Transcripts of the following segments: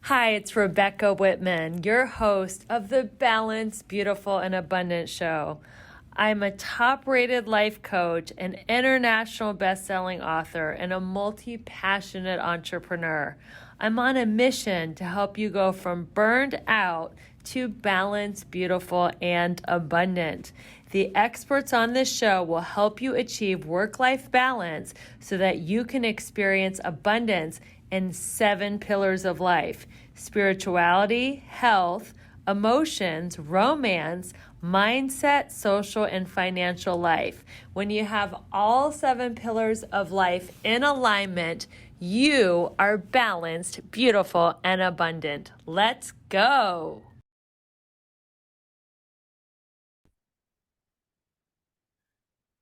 Hi, it's Rebecca Whitman, your host of the Balanced, Beautiful, and Abundant Show. I'm a top rated life coach, an international best-selling author, and a multi-passionate entrepreneur. I'm on a mission to help you go from burned out to balanced, beautiful, and abundant. The experts on this show will help you achieve work-life balance so that you can experience abundance in 7 pillars of life: spirituality, health, emotions, romance, mindset, social, and financial life. When you have all 7 pillars of life in alignment, you are balanced, beautiful, and abundant. Let's go.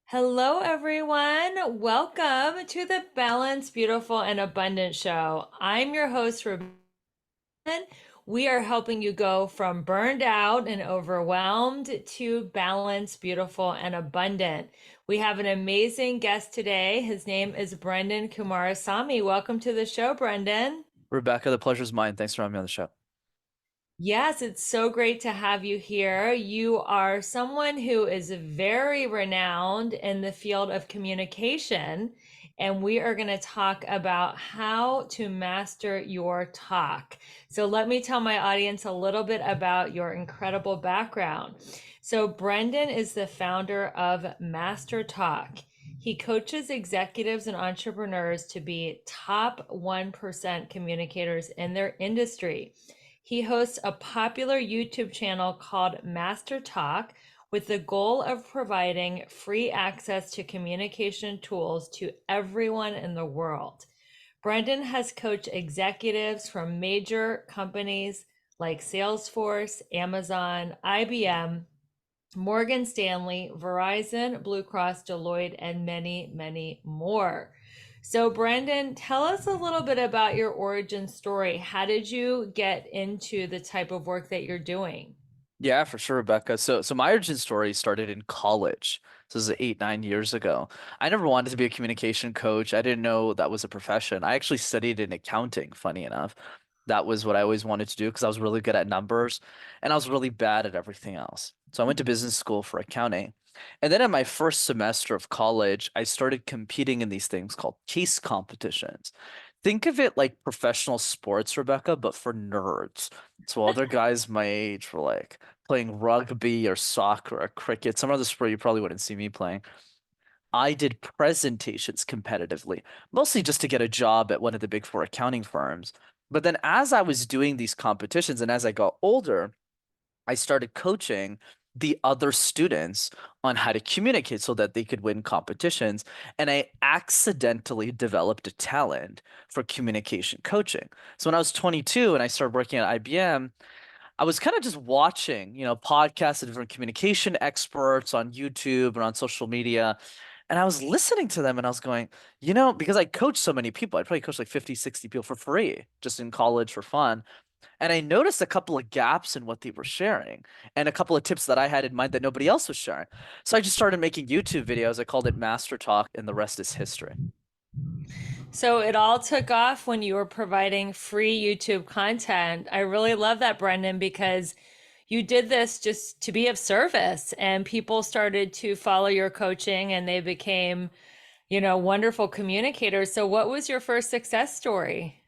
Hello, everyone. Welcome to the Balanced, Beautiful, and Abundant Show. I'm your host, Rebecca. We are helping you go from burned out and overwhelmed to balanced, beautiful, and abundant. We have an amazing guest today. His name is Brenden Kumarasamy. Welcome to the show, Brenden. Rebecca, the pleasure's mine. Thanks for having me on the show. Yes, it's so great to have you here. You are someone who is very renowned in the field of communication, and we are going to talk about how to master your talk. So, let me tell my audience a little bit about your incredible background. So, Brenden is the founder of MasterTalk. He coaches executives and entrepreneurs to be top 1% communicators in their industry. He hosts a popular YouTube channel called MasterTalk with the goal of providing free access to communication tools to everyone in the world. Brenden has coached executives from major companies like Salesforce, Amazon, IBM, Morgan Stanley, Verizon, Blue Cross, Deloitte, and many, many more. So, Brenden, tell us a little bit about your origin story. How did you get into the type of work that you're doing? Yeah, for sure, Rebecca. So my origin story started in college. So this is 8, 9 years ago. I never wanted to be a communication coach. I didn't know that was a profession. I actually studied in accounting, funny enough. That was what I always wanted to do because I was really good at numbers and I was really bad at everything else. So I went to business school for accounting. And then in my first semester of college, I started competing in these things called case competitions. Think of it like professional sports, Rebecca, but for nerds. So other guys my age were like playing rugby or soccer or cricket, some other sport you probably wouldn't see me playing. I did presentations competitively, mostly just to get a job at one of the big four accounting firms. But then as I was doing these competitions and as I got older, I started coaching the other students on how to communicate so that they could win competitions. And I accidentally developed a talent for communication coaching. So when I was 22 and I started working at IBM, I was kind of just watching, podcasts of different communication experts on YouTube and on social media. And I was listening to them and I was going, because I coached so many people, I probably coached like 50, 60 people for free, just in college for fun. And I noticed a couple of gaps in what they were sharing and a couple of tips that I had in mind that nobody else was sharing. So I just started making YouTube videos. I called it Master Talk, and the rest is history. So, it all took off when you were providing free YouTube content. I really love that, Brenden, because you did this just to be of service, and people started to follow your coaching and they became, wonderful communicators. So, what was your first success story?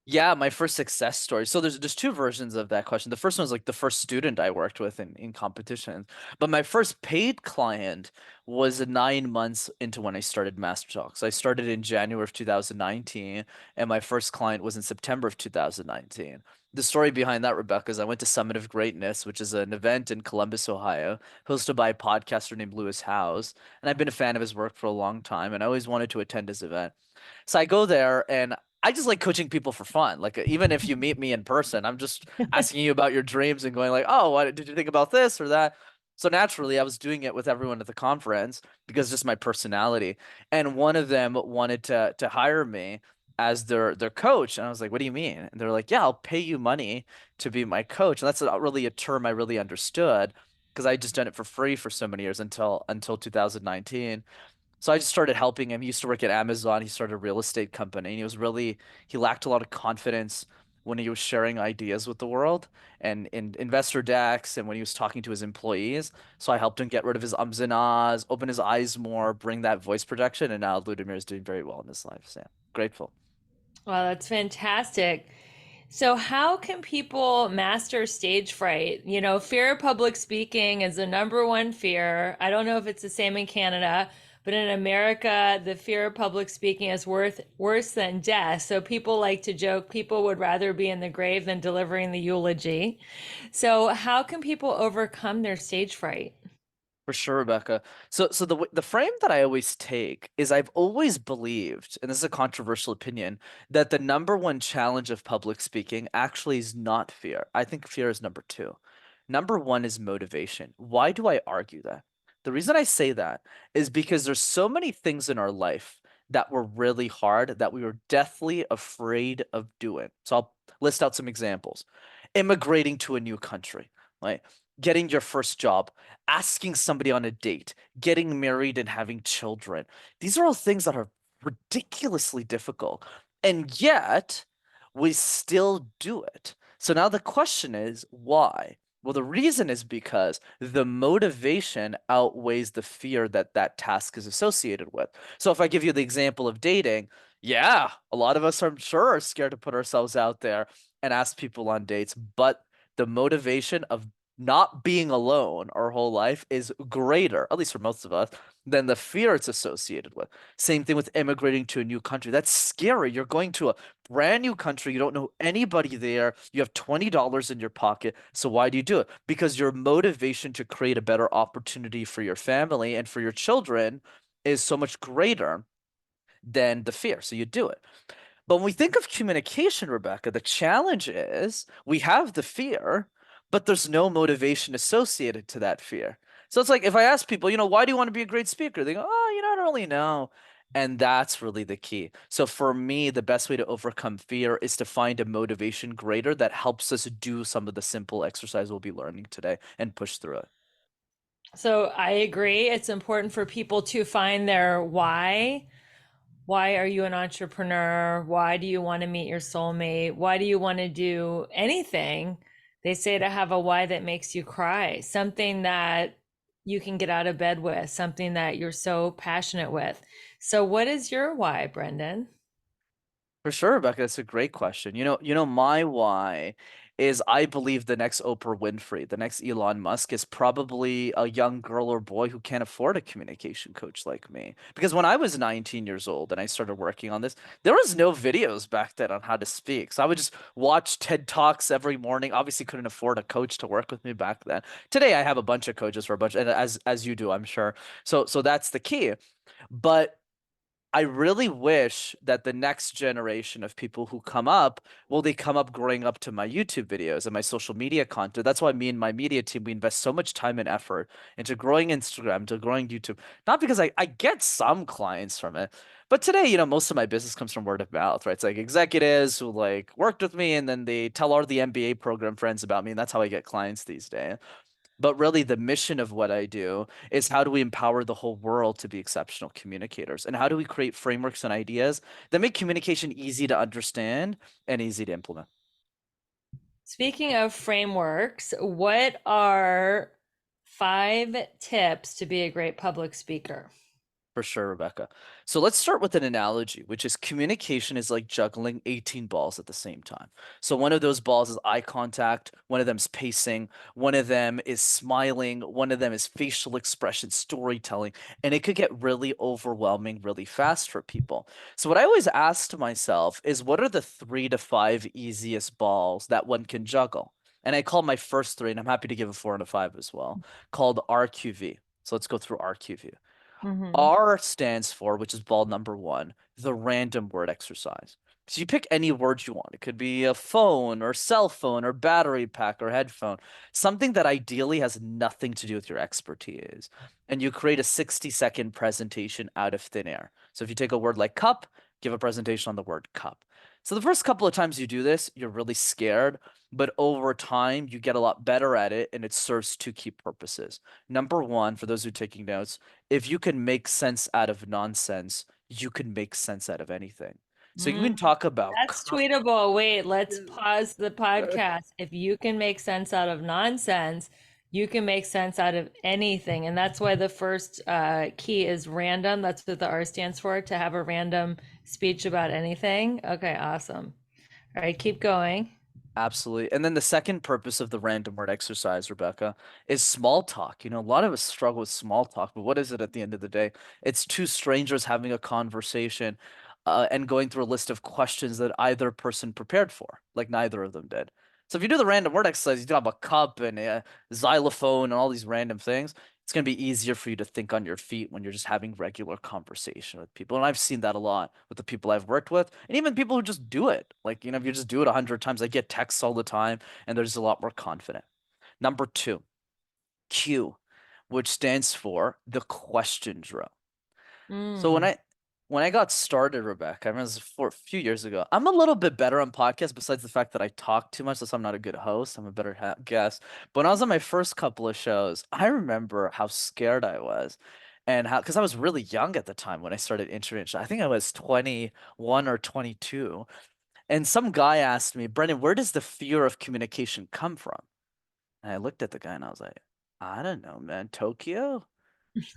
Yeah, my first success story. So there's two versions of that question. The first one was like the first student I worked with in competition. But my first paid client was 9 months into when I started Master Talk. So I started in January of 2019, and my first client was in September of 2019. The story behind that, Rebecca, is I went to Summit of Greatness, which is an event in Columbus, Ohio, hosted by a podcaster named Lewis Howes. And I've been a fan of his work for a long time, and I always wanted to attend his event. So I go there and I just like coaching people for fun. Like even if you meet me in person, I'm just asking you about your dreams and going like, "Oh, what did you think about this or that?" So naturally, I was doing it with everyone at the conference because just my personality. And one of them wanted to hire me as their coach, and I was like, "What do you mean?" And they're like, "Yeah, I'll pay you money to be my coach." And that's not really a term I really understood because I just done it for free for so many years until 2019. So I just started helping him. He used to work at Amazon. He started a real estate company. And he lacked a lot of confidence when he was sharing ideas with the world and in investor decks and when he was talking to his employees. So I helped him get rid of his ums and ahs, open his eyes more, bring that voice projection, and now Ludimir is doing very well in his life. So yeah, grateful. Wow, that's fantastic. So, how can people master stage fright? You know, fear of public speaking is the number one fear. I don't know if it's the same in Canada, but in America, the fear of public speaking is worse than death. So, people like to joke people would rather be in the grave than delivering the eulogy. So, how can people overcome their stage fright? For sure, Rebecca. So the frame that I always take is I've always believed, and this is a controversial opinion, that the number one challenge of public speaking actually is not fear. I think fear is number two. Number one is motivation. Why do I argue that? The reason I say that is because there's so many things in our life that were really hard that we were deathly afraid of doing. So I'll list out some examples. Immigrating to a new country, right? Getting your first job, asking somebody on a date, getting married and having children. These are all things that are ridiculously difficult. And yet, we still do it. So now the question is, why? Well, the reason is because the motivation outweighs the fear that that task is associated with. So if I give you the example of dating, yeah, a lot of us, I'm sure, are scared to put ourselves out there and ask people on dates, but the motivation of not being alone our whole life is greater, at least for most of us, than the fear it's associated with. Same thing with immigrating to a new country. That's scary. You're going to a brand new country. You don't know anybody there. You have $20 in your pocket. So why do you do it? Because your motivation to create a better opportunity for your family and for your children is so much greater than the fear. So you do it. But when we think of communication, Rebecca, the challenge is we have the fear, but there's no motivation associated to that fear. So it's like if I ask people, why do you want to be a great speaker? They go, oh, I don't really know. And that's really the key. So for me, the best way to overcome fear is to find a motivation greater that helps us do some of the simple exercise we'll be learning today and push through it. So, I agree. It's important for people to find their why. Why are you an entrepreneur? Why do you want to meet your soulmate? Why do you want to do anything? They say to have a why that makes you cry, something that you can get out of bed with, something that you're so passionate with. So, what is your why, Brenden? For sure, Rebecca, that's a great question. My why is I believe the next Oprah Winfrey, the next Elon Musk is probably a young girl or boy who can't afford a communication coach like me. Because when I was 19 years old and I started working on this, there was no videos back then on how to speak. So I would just watch TED Talks every morning. Obviously couldn't afford a coach to work with me back then. Today I have a bunch of coaches for a bunch, and as you do, I'm sure. So that's the key. But I really wish that the next generation of people who come up, well, they come up growing up to my YouTube videos and my social media content. That's why me and my media team, we invest so much time and effort into growing Instagram, to growing YouTube. Not because I get some clients from it, but today, most of my business comes from word of mouth, right? It's like executives who like worked with me and then they tell all the MBA program friends about me, and that's how I get clients these days. But really, the mission of what I do is how do we empower the whole world to be exceptional communicators? And how do we create frameworks and ideas that make communication easy to understand and easy to implement? Speaking of frameworks, what are 5 tips to be a great public speaker? For sure, Rebecca. So let's start with an analogy, which is communication is like juggling 18 balls at the same time. So one of those balls is eye contact, one of them is pacing, one of them is smiling, one of them is facial expression, storytelling, and it could get really overwhelming really fast for people. So what I always ask to myself is what are the 3 to 5 easiest balls that one can juggle? And I call my first three, and I'm happy to give a 4 and a 5 as well, called RQV. So let's go through RQV. Mm-hmm. R stands for, which is ball number one, the random word exercise. So you pick any word you want. It could be a phone or cell phone or battery pack or headphone, something that ideally has nothing to do with your expertise. And you create a 60-second presentation out of thin air. So if you take a word like cup, give a presentation on the word cup. So the first couple of times you do this, you're really scared, but over time you get a lot better at it and it serves two key purposes. Number one, for those who are taking notes, if you can make sense out of nonsense, you can make sense out of anything. So you Mm, can talk about that's tweetable. Wait, let's pause the yeah. podcast. If you can make sense out of nonsense, you can make sense out of anything. And that's why the first key is random. That's what the R stands for, to have a random speech about anything. Okay, awesome. All right, keep going. Absolutely. And then the second purpose of the random word exercise, Rebecca, is small talk. You know, a lot of us struggle with small talk, but what is it at the end of the day? It's two strangers having a conversation and going through a list of questions that either person prepared for, like neither of them did. So if you do the random word exercise, you have a cup and a xylophone and all these random things. It's going to be easier for you to think on your feet when you're just having regular conversation with people. And I've seen that a lot with the people I've worked with, and even people who just do it. Like, if you just do it 100 times, I get texts all the time, and there's a lot more confident. Number two, Q, which stands for the question drill. So when Mm. I got started, Rebecca, I remember this for a few years ago. I'm a little bit better on podcasts, besides the fact that I talk too much, so I'm not a good host. I'm a better guest. But when I was on my first couple of shows, I remember how scared I was, and how because I was really young at the time when I started interviewing. I think I was 21 or 22, and some guy asked me, Brendan, where does the fear of communication come from? And I looked at the guy and I was like, I don't know, man. Tokyo,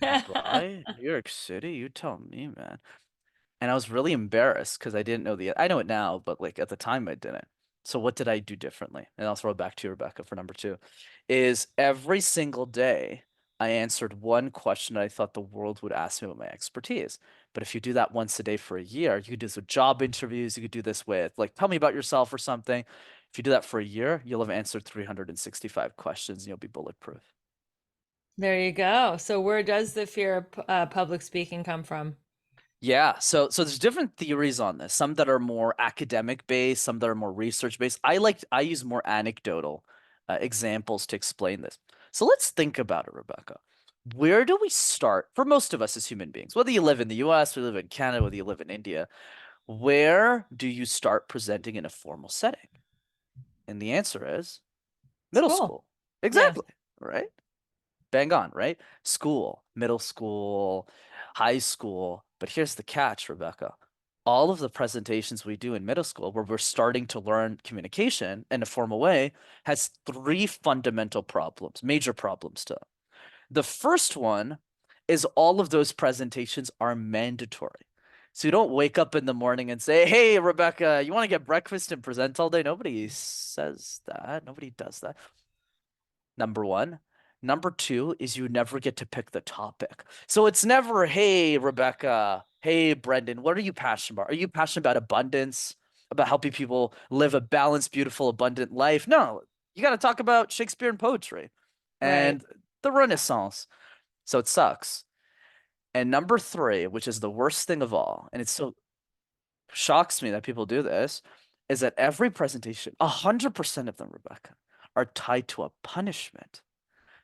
Dubai, New York City. You tell me, man. And I was really embarrassed because I didn't know I know it now, but like at the time I didn't. So what did I do differently? And I'll throw it back to you, Rebecca, for number two, is every single day I answered one question that I thought the world would ask me about my expertise. But if you do that once a day for a year, you could do this with job interviews, you could do this with like, tell me about yourself or something. If you do that for a year, you'll have answered 365 questions and you'll be bulletproof. There you go. So where does the fear of public speaking come from? Yeah, so there's different theories on this. Some that are more academic based, some that are more research based. I use more anecdotal examples to explain this. So let's think about it, Rebecca. Where do we start for most of us as human beings? Whether you live in the US, whether you live in Canada, whether you live in India, where do you start presenting in a formal setting? And the answer is middle School. school. Yeah. Exactly, right? Bang on, right? School, middle school, high school. But here's the catch, Rebecca. All of the presentations we do in middle school, where we're starting to learn communication in a formal way, has three fundamental problems, major problems to it. The first one is all of those presentations are mandatory. So you don't wake up in the morning and say, "Hey, Rebecca, you want to get breakfast and present all day?" Nobody says that. Nobody does that. Number one. Number two is you never get to pick the topic. So it's never, hey, Rebecca, hey, Brenden, what are you passionate about? Are you passionate about abundance, about helping people live a balanced, beautiful, abundant life? No, you got to talk about Shakespeare and poetry Right. and the Renaissance. So it sucks. And number three, which is the worst thing of all, and it so shocks me that people do this, is that every presentation, 100% of them, Rebecca, are tied to a punishment.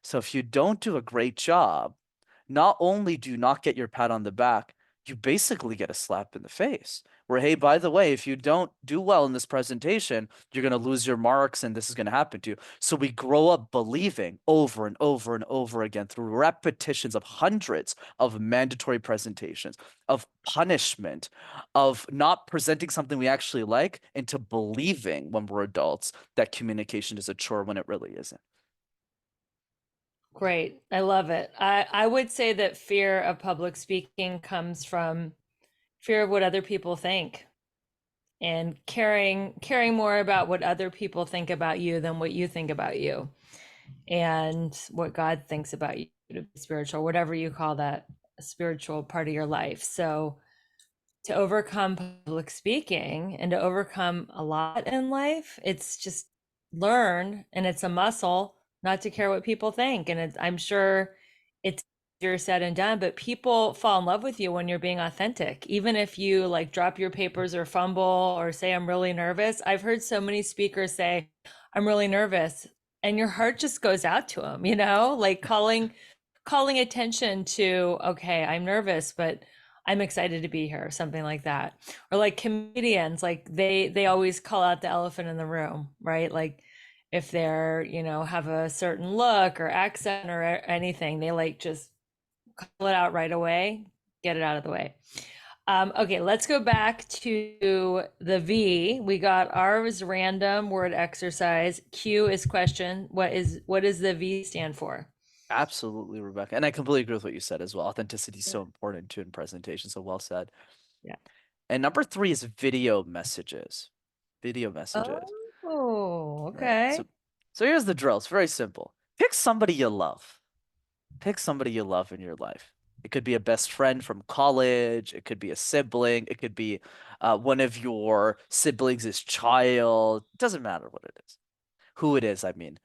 So if you don't do a great job, not only do you not get your pat on the back, you basically get a slap in the face. Where, hey, by the way, if you don't do well in this presentation, you're going to lose your marks and this is going to happen to you. So we grow up believing over and over and over again through repetitions of hundreds of mandatory presentations, of punishment, of not presenting something we actually like, into believing when we're adults that communication is a chore when it really isn't. Great. I love it. I would say that fear of public speaking comes from fear of what other people think, and caring more about what other people think about you than what you think about you, and what God thinks about you, to be spiritual, whatever you call that, a spiritual part of your life. So to overcome public speaking and to overcome a lot in life, it's just learn, and it's a muscle not to care what people think. And I'm sure it's easier said and done, but people fall in love with you when you're being authentic. Even if you like drop your papers or fumble or say, I'm really nervous. I've heard so many speakers say, I'm really nervous. And your heart just goes out to them, like calling attention to, okay, I'm nervous, but I'm excited to be here, something like that. Or like comedians, like they always call out the elephant in the room, right? Like if they're, have a certain look or accent or anything, they like just call it out right away, get it out of the way. Okay, let's go back to the V. We got R is random word exercise. Q is question. What does the V stand for? Absolutely, Rebecca. And I completely agree with what you said as well. Authenticity is so important too in presentation. So well said. Yeah. And number three is video messages. Video messages. Oh, Right. okay. So here's the drill. It's very simple. Pick somebody you love. Pick somebody you love in your life. It could be a best friend from college. It could be a sibling. It could be one of your siblings' child. It doesn't matter what it is. Who it is, I mean.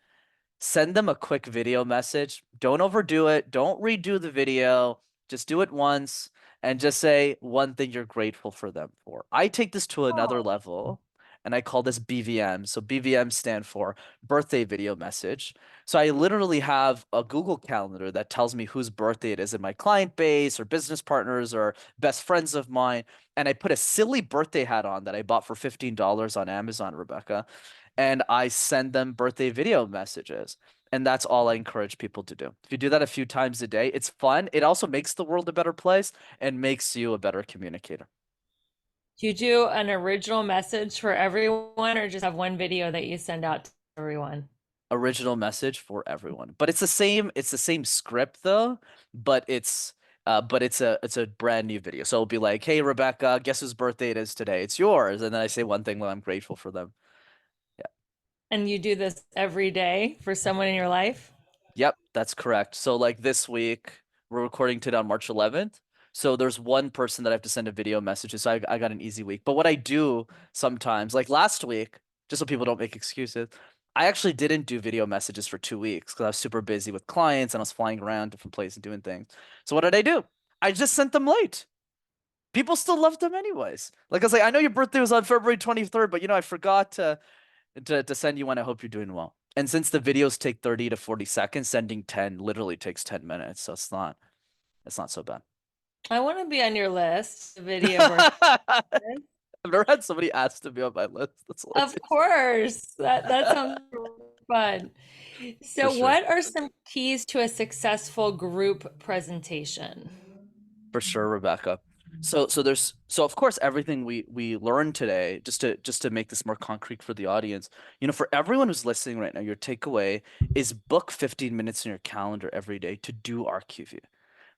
Send them a quick video message. Don't overdo it. Don't redo the video. Just do it once and just say one thing you're grateful for them for. I take this to another Oh, level and I call this BVM. So BVM stand for birthday video message. So I literally have a Google Calendar that tells me whose birthday it is in my client base or business partners or best friends of mine. And I put a silly birthday hat on that I bought for $15 on Amazon, Rebecca, and I send them birthday video messages. And that's all I encourage people to do. If you do that a few times a day, it's fun. It also makes the world a better place and makes you a better communicator. do you do an original message for everyone or just have one video that you send out to everyone? Original message for everyone. But it's the same script though, but it's a brand new video. So it'll be like, "Hey Rebecca, guess whose birthday it is today? It's yours." And then I say one thing while I'm grateful for them. Yeah. And you do this every day for someone in your life? Yep, that's correct. So like this week, we're recording today on March 11th. So there's one person that I have to send a video message to. So I got an easy week. But what I do sometimes, like last week, just so people don't make excuses, I actually didn't do video messages for 2 weeks because I was super busy with clients and I was flying around different places and doing things. So what did I do? I just sent them late. People still loved them anyways. Like I was like, I know your birthday was on February 23rd, but I forgot to send you one. I hope you're doing well. And since the videos take 30 to 40 seconds, sending 10 literally takes 10 minutes. So it's not so bad. I want to be on your list, video birthday. I've never had somebody ask to be on my list. That's Of hilarious. course. That sounds fun. For So, sure. what are some keys to a successful group presentation? For sure, Rebecca. So of course everything we learned today, just to make this more concrete for the audience, for everyone who's listening right now, your takeaway is book 15 minutes in your calendar every day to do RQV.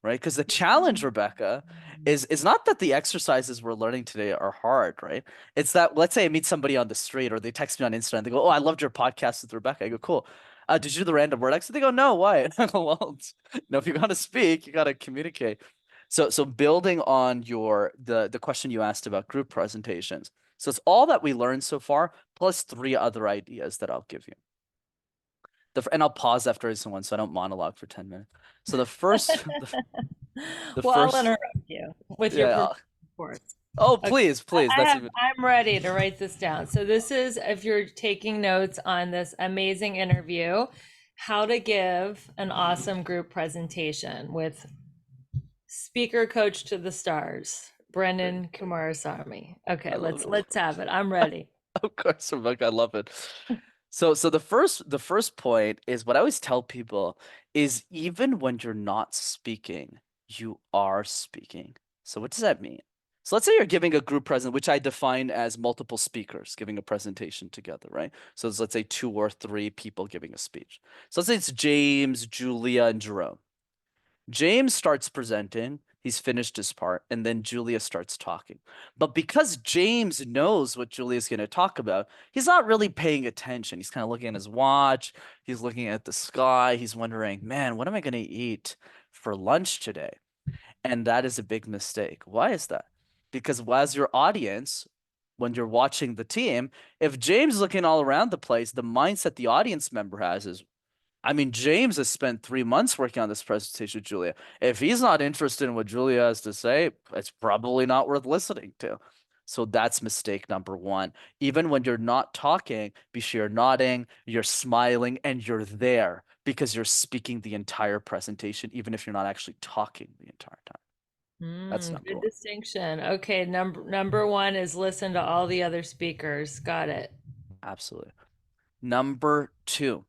Right? Because the challenge, Rebecca, is not that the exercises we're learning today are hard, right? It's that let's say I meet somebody on the street or they text me on Instagram, they go, "Oh, I loved your podcast with Rebecca." I go, "Cool. Did you do the random word exercise?" They go, "No, why?" I go, "Well, if you gotta speak, you gotta communicate." So building on the question you asked about group presentations. So it's all that we learned so far, plus three other ideas that I'll give you. And I'll pause after each one so I don't monologue for 10 minutes. So the first the Well, I'll first interrupt you with your permission, yeah. of course. Oh, Okay. please, please. I That's have even I'm ready to write this down. So this is if you're taking notes on this amazing interview, how to give an awesome group presentation with speaker coach to the stars, great. Brenden Kumarasamy. Okay, I love let's have it. I'm ready. it. Of course, Rebecca, I love it. So the first point is what I always tell people is even when you're not speaking, you are speaking. So what does that mean? So let's say you're giving a group present, which I define as multiple speakers giving a presentation together, right? So let's say two or three people giving a speech. So let's say it's James, Julia, and Jerome. James starts presenting, he's finished his part, and then Julia starts talking. But because James knows what Julia's going to talk about, he's not really paying attention. He's kind of looking at his watch, he's looking at the sky, he's wondering, man, what am I going to eat for lunch today? And that is a big mistake. Why is that? Because as your audience, when you're watching the team, if James is looking all around the place, the mindset the audience member has is, I mean, James has spent 3 months working on this presentation with Julia. If he's not interested in what Julia has to say, it's probably not worth listening to. So that's mistake number one. Even when you're not talking, be sure you're nodding, you're smiling, and you're there because you're speaking the entire presentation, even if you're not actually talking the entire time. That's number Good one. distinction. Okay, number one is listen to all the other speakers. Got it. Absolutely. Number two.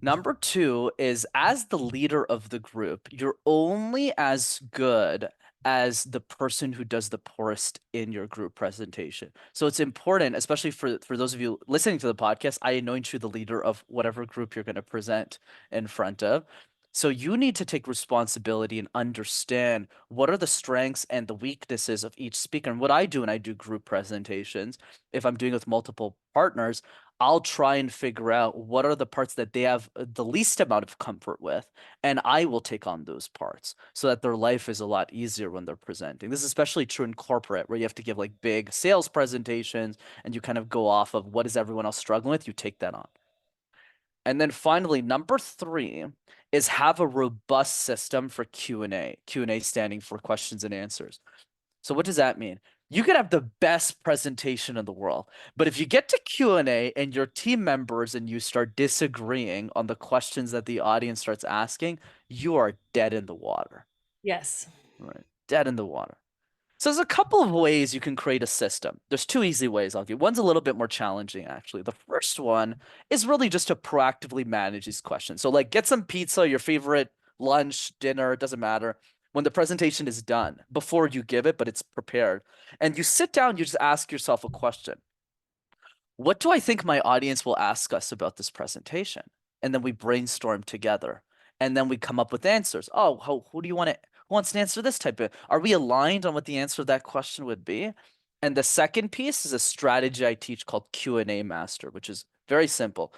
Number two is as the leader of the group, you're only as good as the person who does the poorest in your group presentation. So it's important, especially for those of you listening to the podcast, I anoint you the leader of whatever group you're going to present in front of. So you need to take responsibility and understand what are the strengths and the weaknesses of each speaker. And what I do when I do group presentations, if I'm doing it with multiple partners, I'll try and figure out what are the parts that they have the least amount of comfort with, and I will take on those parts so that their life is a lot easier when they're presenting. This is especially true in corporate where you have to give like big sales presentations and you kind of go off of what is everyone else struggling with, you take that on. And then finally, number three is have a robust system for Q&A. Q&A standing for questions and answers. So what does that mean? You could have the best presentation in the world, but if you get to Q&A and your team members and you start disagreeing on the questions that the audience starts asking, you are dead in the water. Yes. Right. Dead in the water. So there's a couple of ways you can create a system. There's two easy ways I'll give. One's a little bit more challenging, actually. The first one is really just to proactively manage these questions. So, like, get some pizza, your favorite lunch, dinner, it doesn't matter. When the presentation is done, before you give it, but it's prepared, and you sit down, you just ask yourself a question. What do I think my audience will ask us about this presentation? And then we brainstorm together. And then we come up with answers. Oh, who do you want to who wants to answer this type of? Are we aligned on what the answer to that question would be? And the second piece is a strategy I teach called Q&A Master, which is very simple.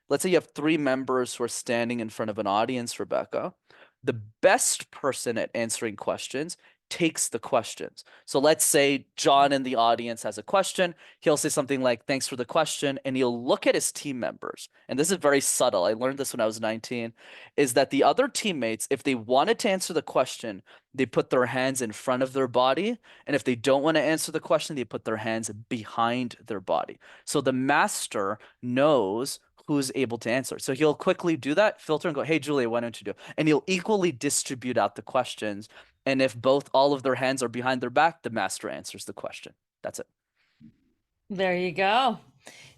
Let's say you have three members who are standing in front of an audience, Rebecca. The best person at answering questions takes the questions. So let's say John in the audience has a question. He'll say something like, "Thanks for the question." And he'll look at his team members. And this is very subtle. I learned this when I was 19, is that the other teammates, if they wanted to answer the question, they put their hands in front of their body. And if they don't want to answer the question, they put their hands behind their body. So the master knows who's able to answer. So he'll quickly do that, filter and go, "Hey, Julia, why don't you do?" And he'll equally distribute out the questions. And if both all of their hands are behind their back, the master answers the question. That's it. There you go.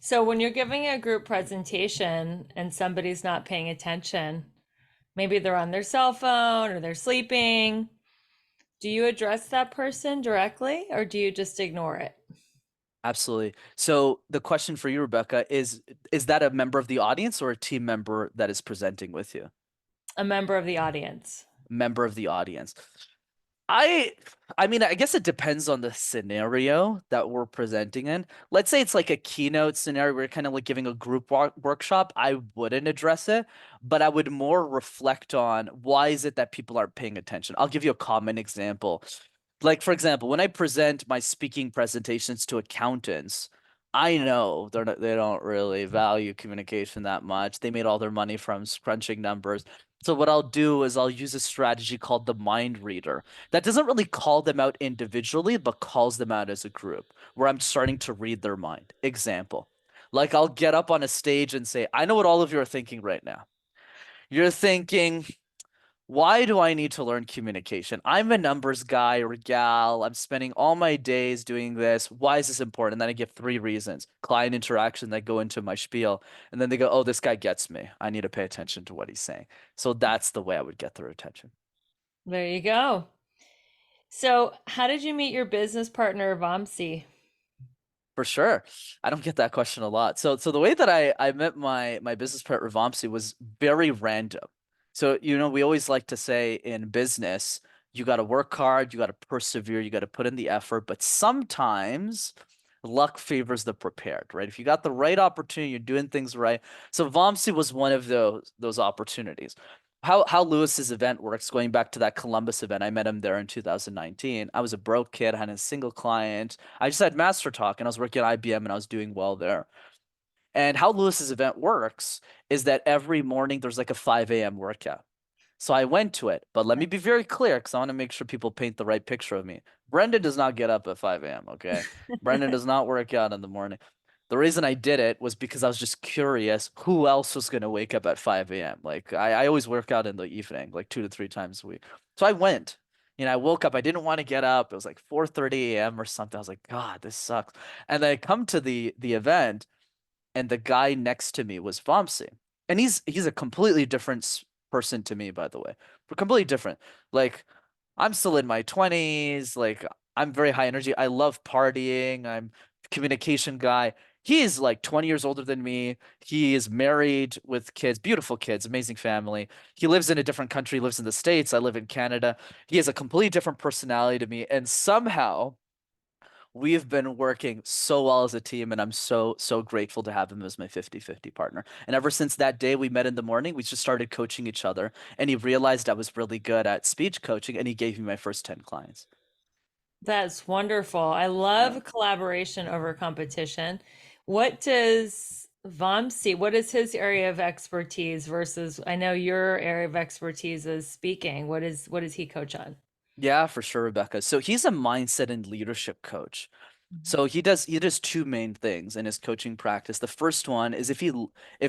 So when you're giving a group presentation and somebody's not paying attention, maybe they're on their cell phone or they're sleeping, do you address that person directly or do you just ignore it? Absolutely. So the question for you, Rebecca, is that a member of the audience or a team member that is presenting with you? A member of the audience. Member of the audience. I I mean, I guess it depends on the scenario that we're presenting in. Let's say it's like a keynote scenario where you're kind of like giving a group workshop. I wouldn't address it, but I would more reflect on why is it that people aren't paying attention. I'll give you a common example. Like, for example, when I present my speaking presentations to accountants, I know they don't really value communication that much. They made all their money from crunching numbers. So what I'll do is I'll use a strategy called the mind reader that doesn't really call them out individually, but calls them out as a group, where I'm starting to read their mind. Example, like I'll get up on a stage and say, "I know what all of you are thinking right now. You're thinking, why do I need to learn communication? I'm a numbers guy or gal. I'm spending all my days doing this. Why is this important?" And then I give three reasons, client interaction that go into my spiel. And then they go, "Oh, this guy gets me. I need to pay attention to what he's saying." So that's the way I would get their attention. There you go. So, how did you meet your business partner, Vamsi? For sure. I don't get that question a lot. So the way that I met my business partner Vamsi was very random. So, we always like to say in business, you got to work hard, you got to persevere, you got to put in the effort, but sometimes luck favors the prepared, right? If you got the right opportunity, you're doing things right. So Vamsi was one of those opportunities. How Lewis's event works, going back to that Columbus event, I met him there in 2019. I was a broke kid, had a single client. I just had MasterTalk and I was working at IBM and I was doing well there. And how Lewis's event works is that every morning there's like a 5 a.m. workout. So I went to it, but let me be very clear because I want to make sure people paint the right picture of me. Brenden does not get up at 5 a.m., okay? Brenden does not work out in the morning. The reason I did it was because I was just curious who else was going to wake up at 5 a.m. Like I always work out in the evening, like 2 to 3 times a week. So I went. I woke up. I didn't want to get up. It was like 4:30 a.m. or something. I was like, God, this sucks. And then I come to the event and the guy next to me was Vamsi. And he's a completely different person to me, by the way. We're completely different. Like I'm still in my 20s. Like I'm very high energy. I love partying. I'm a communication guy. He is like 20 years older than me. He is married with kids, beautiful kids, amazing family. He lives in a different country, lives in the States. I live in Canada. He has a completely different personality to me. And somehow we've been working so well as a team, and I'm so grateful to have him as my 50-50 partner. And ever since that day we met in the morning, we just started coaching each other, and he realized I was really good at speech coaching, and he gave me my first 10 clients. That's wonderful. I Yeah. love collaboration over competition. What does Vamsi, what is his area of expertise versus I know your area of expertise is speaking. What does he coach on? Yeah, for sure, Rebecca. So he's a mindset and leadership coach. So he does two main things in his coaching practice. The first one is if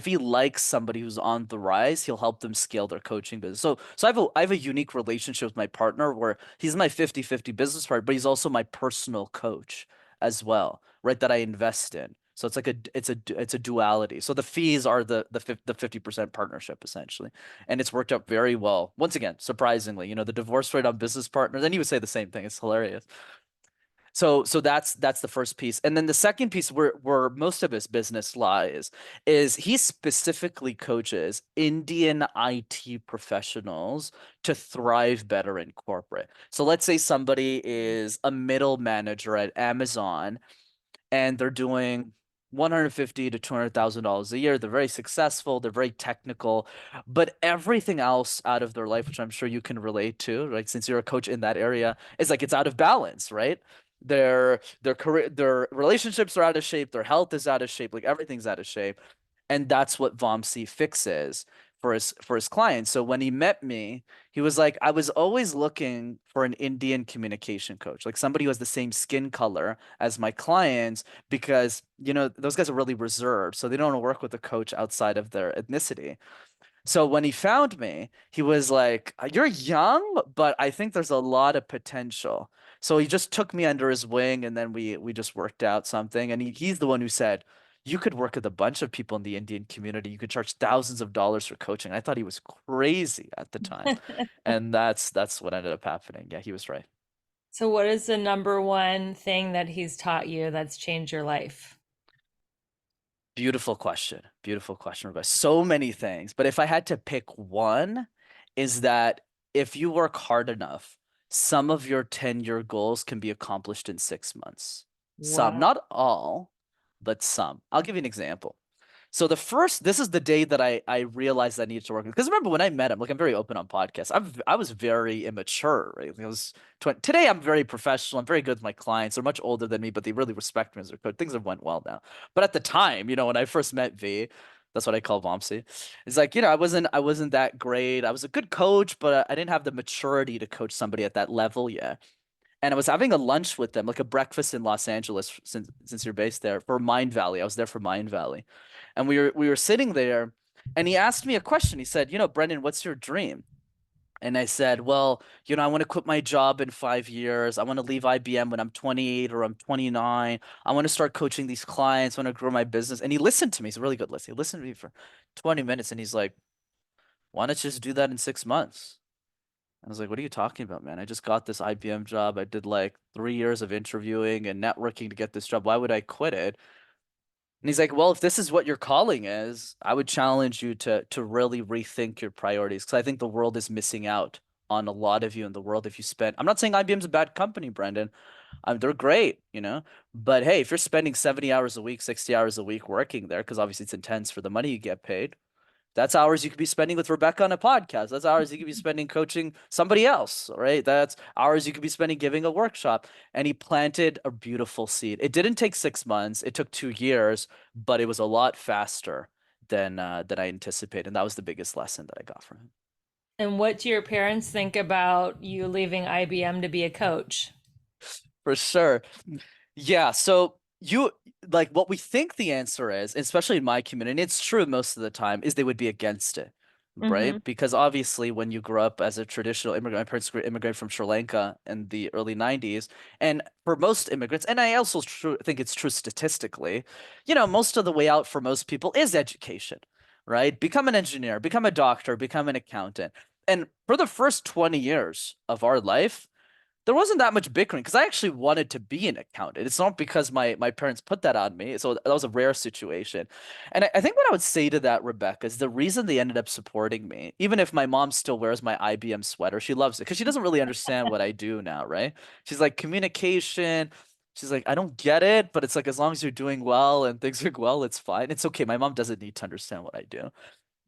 he likes somebody who's on the rise, he'll help them scale their coaching business. So I have a unique relationship with my partner where he's my 50-50 business partner, but he's also my personal coach as well, right? That I invest in. So it's a duality. So the fees are the 50% partnership essentially. And it's worked out very well. Once again, surprisingly, the divorce rate on business partners, and he would say the same thing. It's hilarious. So that's the first piece. And then the second piece where most of his business lies is he specifically coaches Indian IT professionals to thrive better in corporate. So let's say somebody is a middle manager at Amazon and they're doing 150 to $200,000 a year. They're very successful, they're very technical, but everything else out of their life, which I'm sure you can relate to, right? Since you're a coach in that area, is like it's out of balance, right? Their career, their relationships are out of shape, their health is out of shape, like everything's out of shape. And that's what Vamsi fixes for his clients. So when he met me, he was like, I was always looking for an Indian communication coach, like somebody who has the same skin color as my clients, because those guys are really reserved, so they don't want to work with a coach outside of their ethnicity. So when he found me, he was like, "You're young, but I think there's a lot of potential." So he just took me under his wing, and then we just worked out something. And he's the one who said, "You could work with a bunch of people in the Indian community. You could charge thousands of dollars for coaching." I thought he was crazy at the time, and that's what ended up happening. Yeah, he was right. So what is the number one thing that he's taught you that's changed your life? Beautiful question. Beautiful question, Rebecca. So many things. But if I had to pick one, is that if you work hard enough, some of your 10-year goals can be accomplished in 6 months. Some, Wow. not all, but some. I'll give you an example. So this is the day that I realized I needed to work. Because remember when I met him, like I'm very open on podcasts. I was very immature, right? I was 20. Today I'm very professional. I'm very good with my clients. They're much older than me, but they really respect me as their coach. Things have went well now. But at the time, when I first met V, that's what I call Vamsi. It's like, I wasn't that great. I was a good coach, but I didn't have the maturity to coach somebody at that level yet. And I was having a lunch with them, like a breakfast in Los Angeles, since you're based there, for Mind Valley. I was there for Mind Valley. And we were sitting there, and he asked me a question. He said, Brenden, what's your dream? And I said, well, I want to quit my job in 5 years. I want to leave IBM when I'm 28 or I'm 29. I want to start coaching these clients. I want to grow my business. And he listened to me. He's a really good listener. He listened to me for 20 minutes, and he's like, why not just do that in 6 months? I was like, what are you talking about, man? I just got this IBM job. I did like 3 years of interviewing and networking to get this job. Why would I quit it? And he's like, well, if this is what your calling is, I would challenge you to really rethink your priorities because I think the world is missing out on a lot of you in the world if you spend. I'm not saying IBM's a bad company, Brenden. They're great, but hey, if you're spending 70 hours a week, 60 hours a week working there, because obviously it's intense for the money you get paid, that's hours you could be spending with Rebecca on a podcast. That's hours you could be spending coaching somebody else, right? That's hours you could be spending giving a workshop. And he planted a beautiful seed. It didn't take 6 months. It took 2 years, but it was a lot faster than I anticipated. And that was the biggest lesson that I got from him. And what do your parents think about you leaving IBM to be a coach? For sure. Yeah, so you like what we think the answer is, especially in my community, and it's true most of the time, is they would be against it, Mm-hmm. right? Because obviously, when you grow up as a traditional immigrant, my parents immigrated from Sri Lanka in the early 90s, and for most immigrants, and I also think it's true statistically, most of the way out for most people is education, right? Become an engineer, become a doctor, become an accountant. And for the first 20 years of our life, there wasn't that much bickering because I actually wanted to be an accountant. It's not because my parents put that on me. So that was a rare situation. And I think what I would say to that, Rebecca, is the reason they ended up supporting me, even if my mom still wears my IBM sweater, she loves it because she doesn't really understand what I do now, right? She's like, communication. She's like, I don't get it, but it's like as long as you're doing well and things are well, it's fine. It's okay. My mom doesn't need to understand what I do.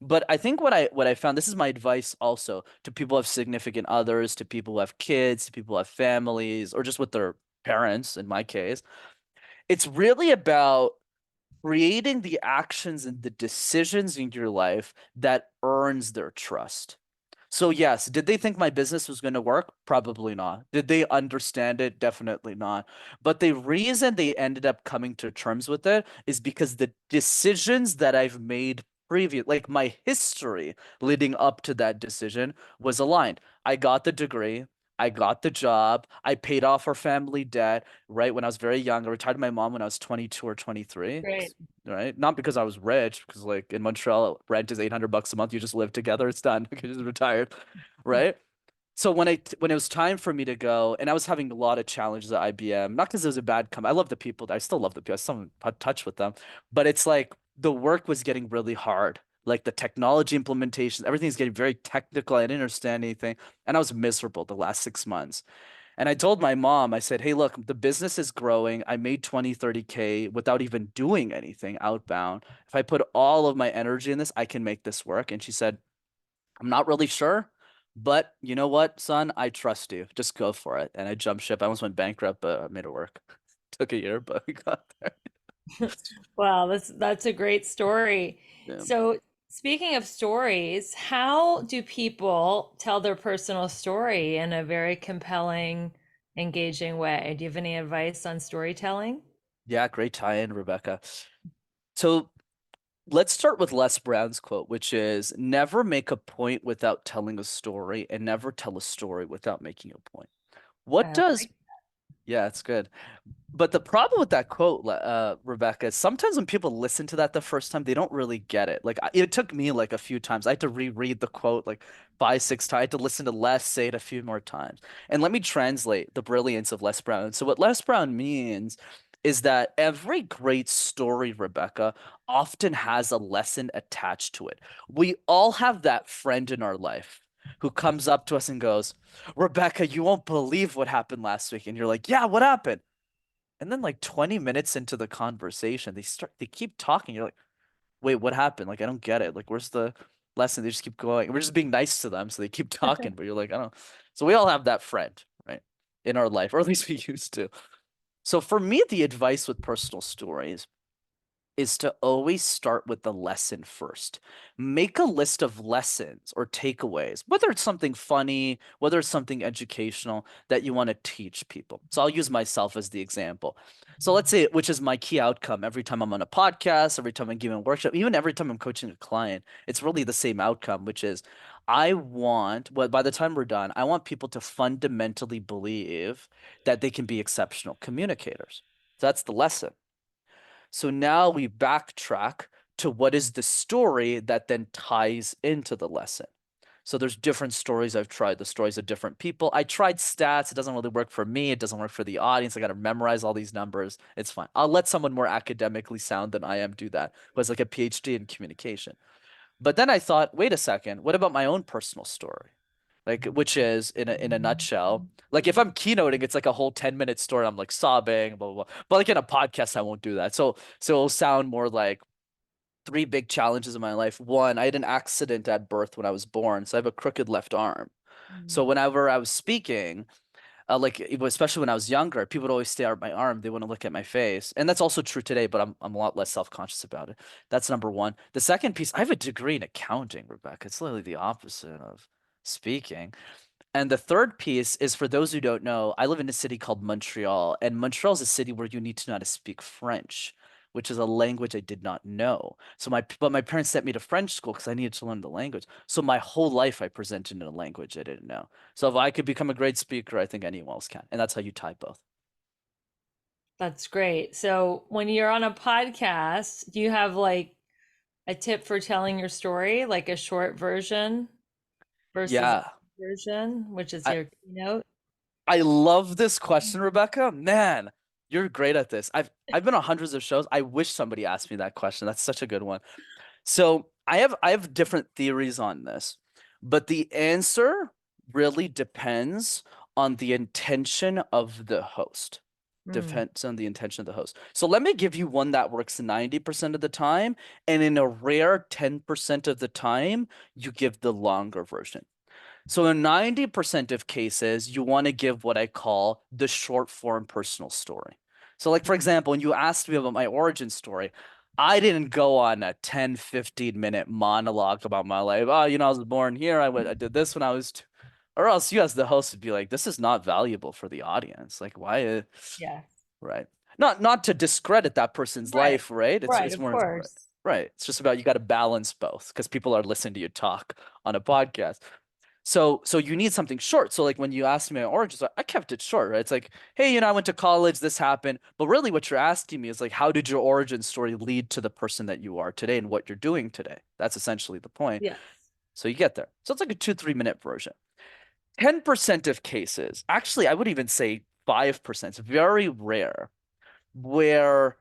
But I think what I found, this is my advice also to people who have significant others, to people who have kids, to people who have families, or just with their parents, in my case. It's really about creating the actions and the decisions in your life that earns their trust. So yes, did they think my business was going to work? Probably not. Did they understand it? Definitely not. But the reason they ended up coming to terms with it is because the decisions that I've made previous, like my history leading up to that decision was aligned. I got the degree. I got the job. I paid off our family debt, right? When I was very young. I retired my mom when I was 22 or 23, Great. right? Not because I was rich, because like in Montreal, rent is 800 bucks a month. You just live together. It's done. You just retired, right? So when it was time for me to go, and I was having a lot of challenges at IBM, not because it was a bad company. I love the people. I still love the people. I still in touch with them, but it's like the work was getting really hard. Like the technology implementations, everything's getting very technical. I didn't understand anything, and I was miserable the last 6 months. And I told my mom, I said, hey, look, the business is growing. I made 20, 30K without even doing anything outbound. If I put all of my energy in this, I can make this work. And she said, I'm not really sure, but you know what, son? I trust you. Just go for it. And I jumped ship. I almost went bankrupt, but I made it work. Took a year, but we got there. Wow, that's a great story. Yeah. So, speaking of stories, how do people tell their personal story in a very compelling, engaging way? Do you have any advice on storytelling? Yeah, great tie-in, Rebecca. So let's start with Les Brown's quote, which is never make a point without telling a story and never tell a story without making a point. What I does, like. yeah, it's good. But the problem with that quote, Rebecca, is sometimes when people listen to that the first time, they don't really get it. Like it took me like a few times. I had to reread the quote like five, six times. I had to listen to Les say it a few more times. And let me translate the brilliance of Les Brown. So what Les Brown means is that every great story, Rebecca, often has a lesson attached to it. We all have that friend in our life who comes up to us and goes, Rebecca, you won't believe what happened last week. And you're like, yeah, what happened? And then like 20 minutes into the conversation, they keep talking. You're like, wait, what happened? Like, I don't get it. Like, where's the lesson? They just keep going. We're just being nice to them, so they keep talking, but you're like, I don't. So we all have that friend, right? In our life, or at least we used to. So for me, the advice with personal stories is to always start with the lesson first. Make a list of lessons or takeaways, whether it's something funny, whether it's something educational that you want to teach people. So I'll use myself as the example. So let's say, which is my key outcome every time I'm on a podcast, every time I'm giving a workshop, even every time I'm coaching a client, it's really the same outcome, which is I want, well, by the time we're done, I want people to fundamentally believe that they can be exceptional communicators. So that's the lesson. So now we backtrack to what is the story that then ties into the lesson. So there's different stories I've tried, the stories of different people. I tried stats. It doesn't really work for me. It doesn't work for the audience. I got to memorize all these numbers. It's fine. I'll let someone more academically sound than I am do that, who has like a PhD in communication. But then I thought, wait a second, what about my own personal story? Like, which is in a nutshell, like if I'm keynoting, it's like a whole 10-minute story. I'm like sobbing, blah, blah, blah. But like in a podcast, I won't do that. So it'll sound more like three big challenges in my life. One, I had an accident at birth when I was born, so I have a crooked left arm. So whenever I was speaking, like especially when I was younger, people would always stare at my arm. They want to look at my face, and that's also true today. But I'm a lot less self-conscious about it. That's number one. The second piece, I have a degree in accounting, Rebecca. It's literally the opposite of speaking. And the third piece is for those who don't know, I live in a city called Montreal, and Montreal is a city where you need to know how to speak French, which is a language I did not know. But my parents sent me to French school because I needed to learn the language. So my whole life I presented in a language I didn't know. So if I could become a great speaker, I think anyone else can. And that's how you tie both. That's great. So, when you're on a podcast, do you have like a tip for telling your story, like a short version? versus Yeah. version, which is I your keynote? I love this question, Rebecca. Man, you're great at this. I've been on hundreds of shows. I wish somebody asked me that question. That's such a good one. So I have different theories on this, but the answer really depends on the intention of the host. Mm, Depends on the intention of the host. So let me give you one that works 90% of the time, and in a rare 10% of the time, you give the longer version. So in 90% of cases, you want to give what I call the short form personal story. So like for example, when you asked me about my origin story, I didn't go on a 10, 15-minute monologue about my life. Oh, I was born here. I did this when I was two. Or else you as the host would be like, this is not valuable for the audience. Like why yes. right. Not to discredit that person's Right. life, right? It's Right, it's of more right. course. Right. It's just about you got to balance both because people are listening to you talk on a podcast. So you need something short. So like when you asked me my origins, I kept it short, right? It's like, hey, I went to college, this happened. But really what you're asking me is like, how did your origin story lead to the person that you are today and what you're doing today? That's essentially the point. Yes. So you get there. So it's like a 2, 3 minute version. 10% of cases, actually, I would even say 5%, it's very rare, where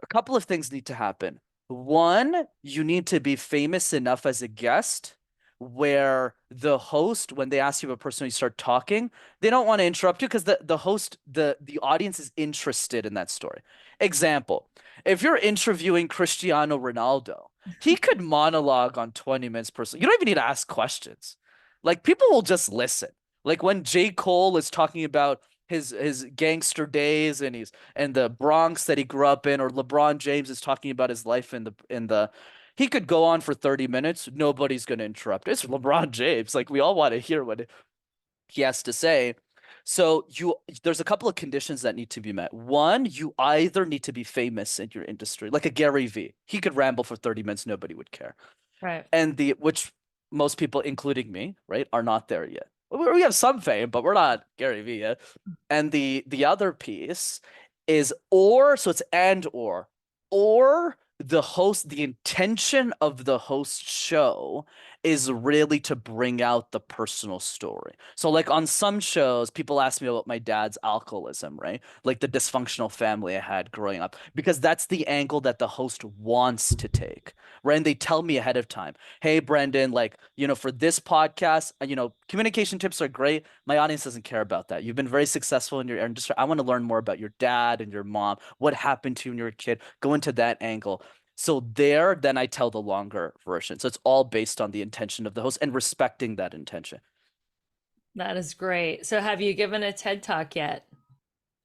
a couple of things need to happen. One, you need to be famous enough as a guest where the host, when they ask you about a person, you start talking, they don't want to interrupt you because the host, the audience is interested in that story. Example, if you're interviewing Cristiano Ronaldo, he could monologue on 20 minutes per You don't even need to ask questions. Like people will just listen. Like when J. Cole is talking about his gangster days and the Bronx that he grew up in, or LeBron James is talking about his life in the he could go on for 30 minutes. Nobody's going to interrupt. It's LeBron James. Like we all want to hear what he has to say. So there's a couple of conditions that need to be met. One, you either need to be famous in your industry, like a Gary Vee. He could ramble for 30 minutes, nobody would care. Right. And the which most people, including me, right, are not there yet. We have some fame, but we're not Gary Vee yet. And the other piece is so it's or the intention of the host show is really to bring out the personal story. So like on some shows, people ask me about my dad's alcoholism, right? Like the dysfunctional family I had growing up, because that's the angle that the host wants to take, right? And they tell me ahead of time, hey, Brenden, like, for this podcast, communication tips are great. My audience doesn't care about that. You've been very successful in your industry. I want to learn more about your dad and your mom. What happened to you when you were a kid? Go into that angle. So then I tell the longer version. So it's all based on the intention of the host and respecting that intention. That is great. So have you given a TED Talk yet?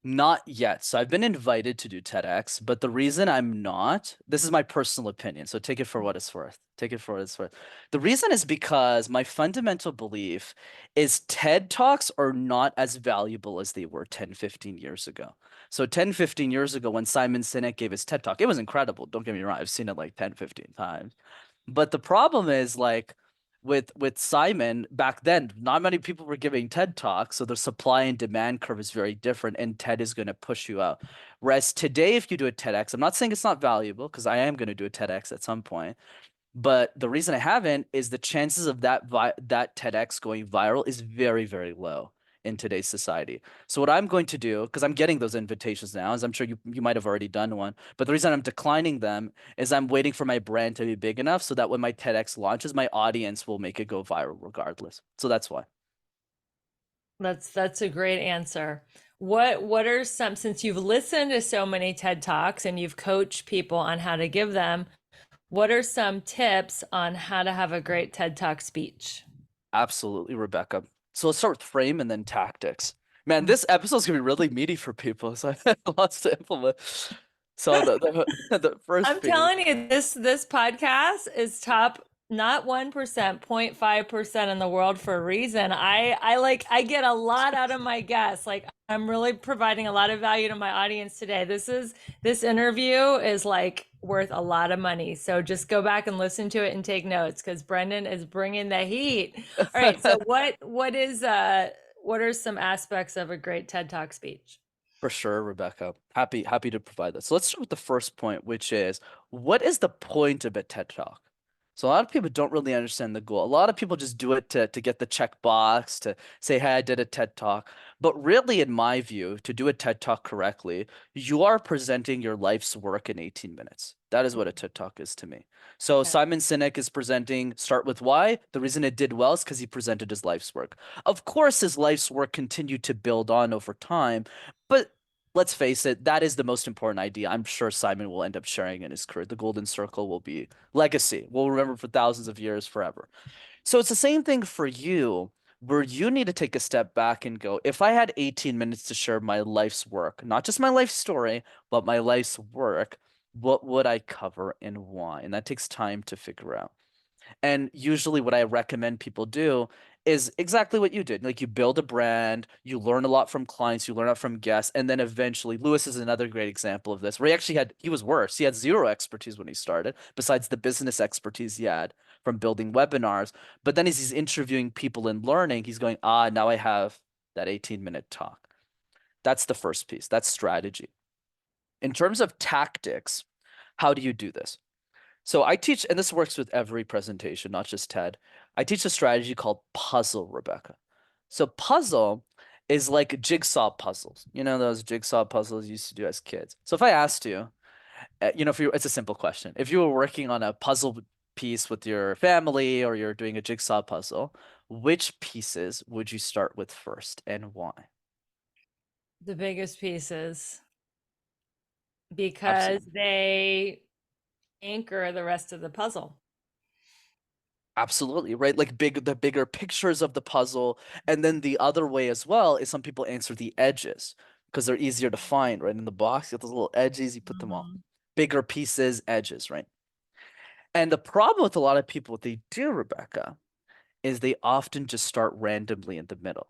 Not yet. So I've been invited to do TEDx, but the reason I'm not, this is my personal opinion. So take it for what it's worth. Take it for what it's worth. The reason is because my fundamental belief is TED Talks are not as valuable as they were 10, 15 years ago. So 10, 15 years ago, when Simon Sinek gave his TED Talk, it was incredible. Don't get me wrong. I've seen it like 10, 15 times. But the problem is like with Simon back then, not many people were giving TED Talks, so the supply and demand curve is very different, and TED is going to push you out. Whereas today, if you do a TEDx, I'm not saying it's not valuable because I am going to do a TEDx at some point, but the reason I haven't is the chances of that TEDx going viral is very, very low in today's society. So what I'm going to do, because I'm getting those invitations now, as I'm sure you might have already done one, but the reason I'm declining them is I'm waiting for my brand to be big enough so that when my TEDx launches, my audience will make it go viral regardless. So that's why. That's a great answer. What are some, since you've listened to so many TED Talks and you've coached people on how to give them, what are some tips on how to have a great TED Talk speech? Absolutely, Rebecca. So let's start with frame and then tactics. Man, Mm. this episode's gonna be really meaty for people, so I have lots to implement. So the first I'm piece. telling you, this podcast is top not 1%, 0.5% in the world for a reason. I get a lot out of my guests. Like I'm really providing a lot of value to my audience today. This interview is like worth a lot of money. So just go back and listen to it and take notes because Brenden is bringing the heat. All right. So what are some aspects of a great TED Talk speech? For sure, Rebecca. Happy to provide that. So let's start with the first point, which is what is the point of a TED Talk? So a lot of people don't really understand the goal. A lot of people just do it to get the check box, to say, hey, I did a TED Talk. But really, in my view, to do a TED Talk correctly, you are presenting your life's work in 18 minutes. That is what a TED Talk is to me. So Okay. Simon Sinek is presenting Start With Why. The reason it did well is because he presented his life's work. Of course, his life's work continued to build on over time, but let's face it, that is the most important idea. I'm sure Simon will end up sharing in his career. The golden circle will be legacy. We'll remember for thousands of years forever. So it's the same thing for you, where you need to take a step back and go, if I had 18 minutes to share my life's work, not just my life story, but my life's work, what would I cover and why? And that takes time to figure out. And usually, what I recommend people do is exactly what you did. Like you build a brand, you learn a lot from clients, you learn a lot from guests, and then eventually, Lewis is another great example of this, where he was worse. He had zero expertise when he started, besides the business expertise he had from building webinars. But then as he's interviewing people and learning, he's going, now I have that 18-minute talk. That's the first piece. That's strategy. In terms of tactics, how do you do this? So I teach, and this works with every presentation, not just TED. I teach a strategy called puzzle, Rebecca. So puzzle is like jigsaw puzzles. You know those jigsaw puzzles you used to do as kids. So if I asked you, if you, it's a simple question. If you were working on a puzzle piece with your family or you're doing a jigsaw puzzle, which pieces would you start with first and why? The biggest pieces, because Absolutely. they anchor the rest of the puzzle. Absolutely, right? Like the bigger pictures of the puzzle. And then the other way as well is some people answer the edges because they're easier to find, right? In the box, you have those little edges, you put them all. Mhm. Bigger pieces, edges, right? And the problem with a lot of people, what they do, Rebecca, is they often just start randomly in the middle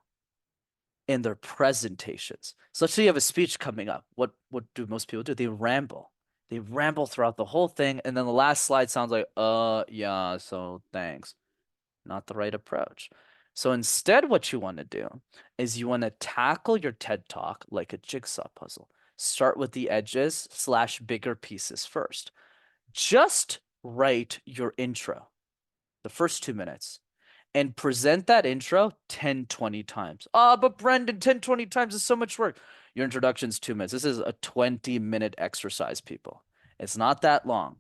in their presentations. So let's say you have a speech coming up. What do most people do? They ramble. They ramble throughout the whole thing, and then the last slide sounds like, yeah, so thanks. Not the right approach. So instead, what you want to do is you want to tackle your TED Talk like a jigsaw puzzle. Start with the edges slash bigger pieces first. Just write your intro, the first 2 minutes, and present that intro 10, 20 times. But Brenden, 10, 20 times is so much work. Your introduction's 2 minutes. This is a 20-minute exercise, people. It's not that long.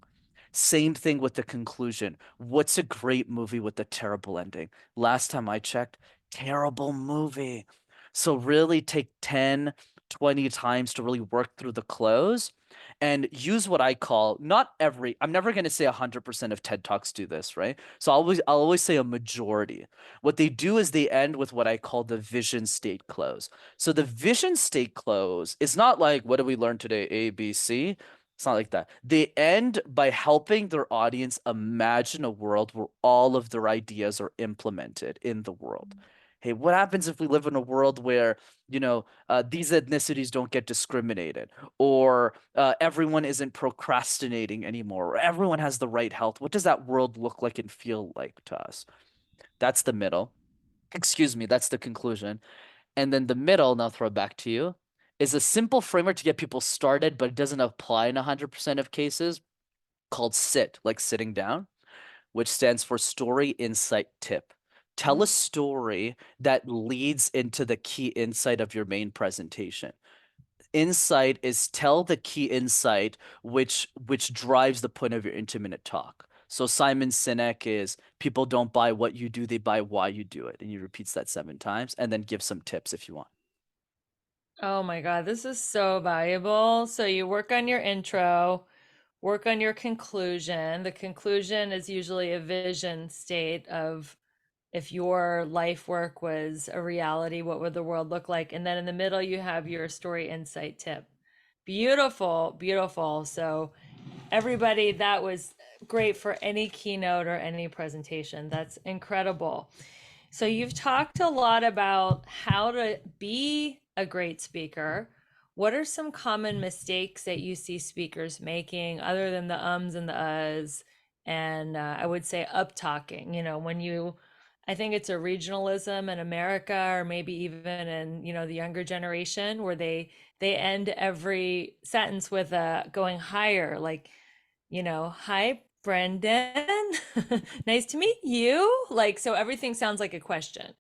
Same thing with the conclusion. What's a great movie with a terrible ending? Last time I checked, terrible movie. So really take 10, 20 times to really work through the close and use what I call not every, I'm never going to say 100% of TED Talks do this, right? So I'll always say a majority. What they do is they end with what I call the vision state close. So the vision state close is not like, what did we learn today? A, B, C. It's not like that. They end by helping their audience imagine a world where all of their ideas are implemented in the world. Hey, what happens if we live in a world where, these ethnicities don't get discriminated, or everyone isn't procrastinating anymore, or everyone has the right health? What does that world look like and feel like to us? That's the middle. Excuse me, that's the conclusion. And then the middle, and I'll throw it back to you, is a simple framework to get people started, but it doesn't apply in 100% of cases, called SIT, like sitting down, which stands for story, insight, tip. Tell a Mm. story that leads into the key insight of your main presentation. Insight is tell the key insight which drives the point of your intimate talk. So Simon Sinek is people don't buy what you do, they buy why you do it. And he repeats that 7 times and then give some tips if you want. Oh my God, this is so valuable. So you work on your intro, work on your conclusion. The conclusion is usually a vision state of if your life work was a reality, what would the world look like? And then in the middle, you have your story insight tip. Beautiful, beautiful. So everybody, that was great for any keynote or any presentation. That's incredible. So you've talked a lot about how to be a great speaker. What are some common mistakes that you see speakers making other than the ums and the uhs? And I would say up talking, I think it's a regionalism in America or maybe even in, the younger generation where they end every sentence with a going higher, like, hi Brenden. Nice to meet you. Like, so everything sounds like a question.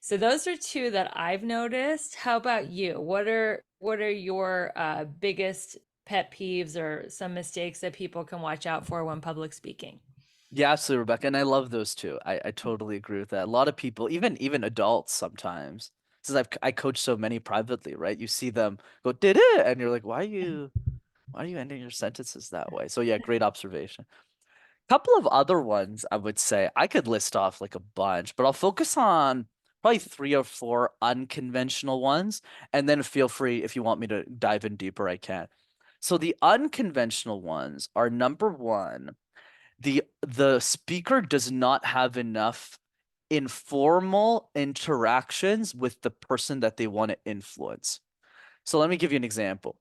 So those are two that I've noticed. How about you? What are your biggest pet peeves or some mistakes that people can watch out for when public speaking? Yeah, absolutely, Rebecca. And I love those two. I totally agree with that. A lot of people, even adults sometimes, since I coach so many privately, right? You see them go, did it? And you're like, why are you ending your sentences that way? So yeah, great observation. Couple of other ones I would say I could list off like a bunch, but I'll focus on probably three or four unconventional ones, and then feel free if you want me to dive in deeper, I can. So the unconventional ones are number one, the speaker does not have enough informal interactions with the person that they want to influence. So let me give you an example.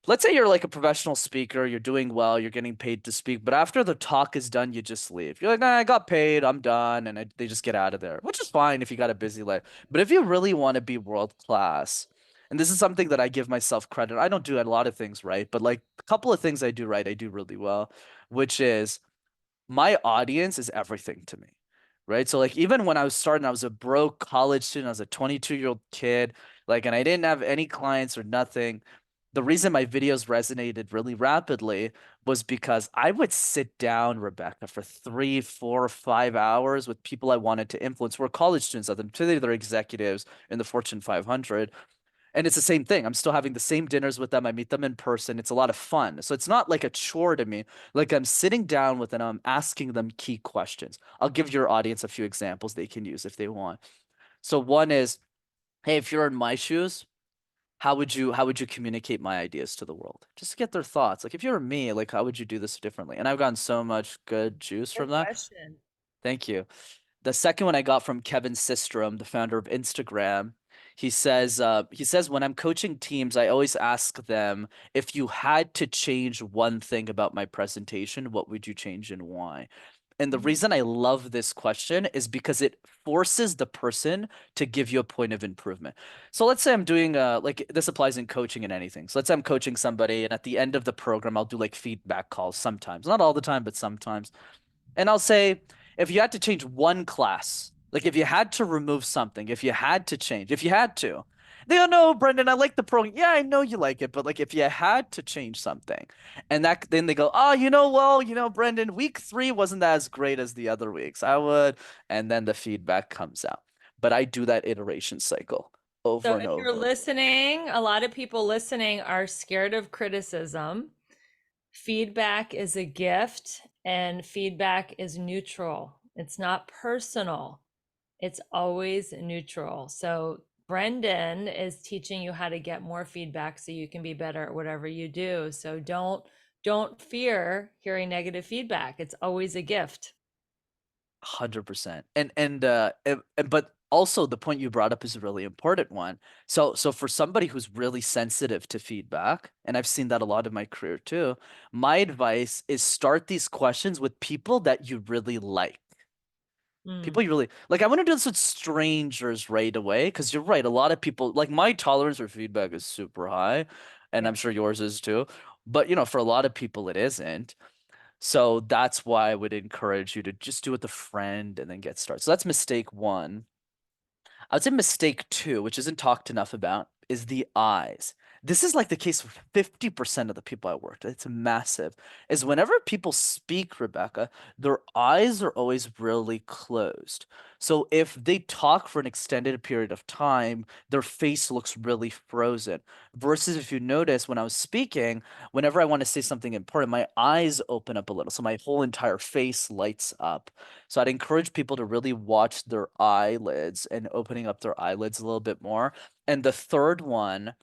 Let's say you're like a professional speaker, you're doing well, you're getting paid to speak, but after the talk is done, you just leave. You're like, nah, I got paid, I'm done, and they just get out of there, which is fine if you got a busy life. But if you really want to be world class, and this is something that I give myself credit, I don't do a lot of things right, but like a couple of things I do right, I do really well, which is my audience is everything to me. Right. So like even when I was starting, I was a broke college student, I was a 22-year-old kid, like, and I didn't have any clients or nothing. The reason my videos resonated really rapidly was because I would sit down, Rebecca, for 3, 4, 5 hours with people I wanted to influence. We're college students at them. Today they're executives in the Fortune 500. And it's the same thing. I'm still having the same dinners with them. I meet them in person. It's a lot of fun. So it's not like a chore to me. Like I'm sitting down with them, I'm asking them key questions. I'll give your audience a few examples they can use if they want. So one is, hey, if you're in my shoes, how would you communicate my ideas to the world? Just to get their thoughts. Like if you were me, like how would you do this differently? And I've gotten so much good juice Good from that. question. Thank you. The second one I got from Kevin Systrom, the founder of Instagram. He says when I'm coaching teams, I always ask them, if you had to change one thing about my presentation, what would you change and why? And the Mhm. reason I love this question is because it forces the person to give you a point of improvement. So let's say I'm doing like this applies in coaching and anything. So let's say I'm coaching somebody and at the end of the program I'll do like feedback calls sometimes. Not all the time, but sometimes. And I'll say, if you had to change one class, like if you had to remove something, if you had to change, if you had to, they go, no, Brenden, I like the program. Yeah, I know you like it, but like if you had to change something, and that then they go, oh, well, Brenden, week 3 wasn't as great as the other weeks. I would, and then the feedback comes out. But I do that iteration cycle So over and if you're over. listening, a lot of people listening are scared of criticism. Feedback is a gift, and feedback is neutral. It's not personal. It's always neutral. So Brenden is teaching you how to get more feedback so you can be better at whatever you do. So don't fear hearing negative feedback. It's always a gift. 100%. But also the point you brought up is a really important one. So for somebody who's really sensitive to feedback, and I've seen that a lot in my career too, my advice is start these questions with people that you really like. Mm, People you really like. I want to do this with strangers right away because you're right. A lot of people like my tolerance for feedback is super high, and yeah. I'm sure yours is too. But for a lot of people it isn't. So that's why I would encourage you to just do it with a friend and then get started. So that's mistake one. I would say mistake two, which isn't talked enough about, is the eyes. This is like the case for 50% of the people I worked with. It's massive. Is whenever people speak, Rebecca, their eyes are always really closed. So if they talk for an extended period of time, their face looks really frozen. Versus if you notice when I was speaking, whenever I want to say something important, my eyes open up a little. So my whole entire face lights up. So I'd encourage people to really watch their eyelids and opening up their eyelids a little bit more. And the third one